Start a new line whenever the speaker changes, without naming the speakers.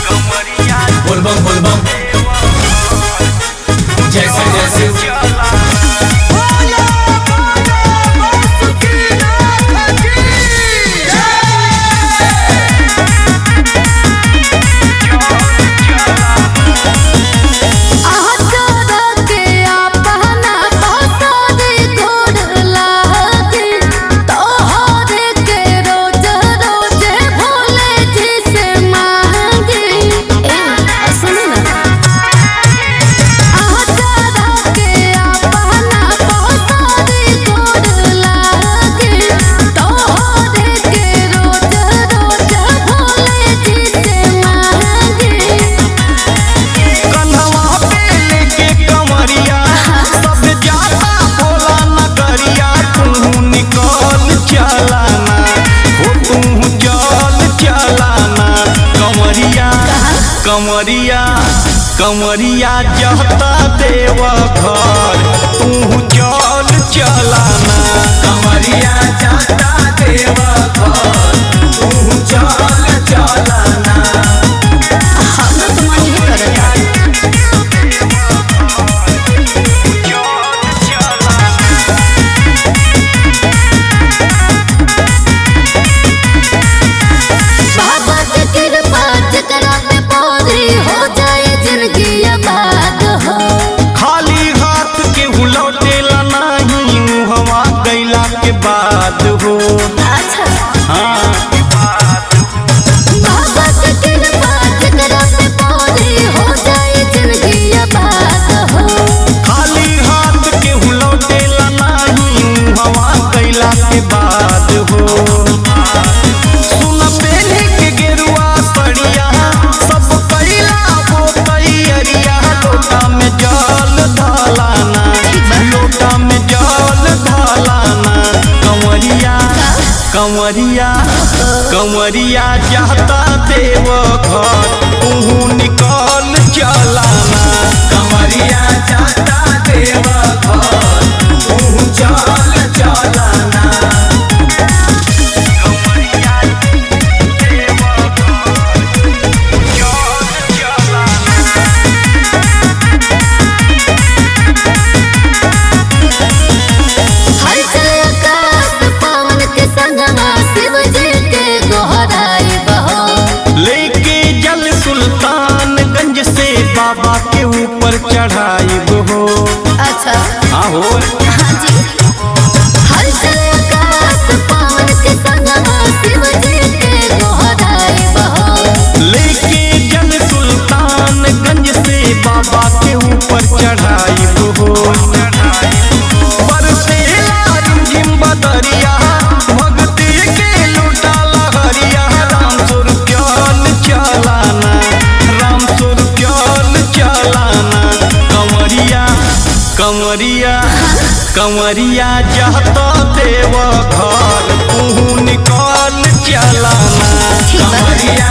बोलबम बोलबम जैसे जैसे कमरिया कमरिया जहता देव घर तू चल चलाना। कमरिया जहता देव घर तू चल चलाना। बाद हो अच्छा हाँ बाबा के कृपा जकरा पे पूरी हो जाए जिंदगी आबाद हो। खाली हाथ के लौटेला नहीं हवा कैला के बाद हो। सुन पहले के गेरुआ सड़िया सब कैला हो तैयारिया लोटा में जल ढालाना लोटा में जल ढालाना। कंवरिया कंवरिया जाता देव घर तू निकल चलाना। कंवरिया जाता देव घर तू चल चलाना। बाबा के ऊपर चढ़ाई हो अच्छा हाँ हो हाँ जी हर आकाश पावन के संगमा शिव जी के गोहराई बहो। लेके जल सुल्तानगंज से बाबा के ऊपर चढ़ाई हो बरसेला रिमझिम बदरिया भक्ति के लुटा लहरिया। राम सुर प्याल चलाना राम सुर प्याल चलाना। कंवरिया कंवरिया जहता देव घर तू निकल चलाना। कंवरिया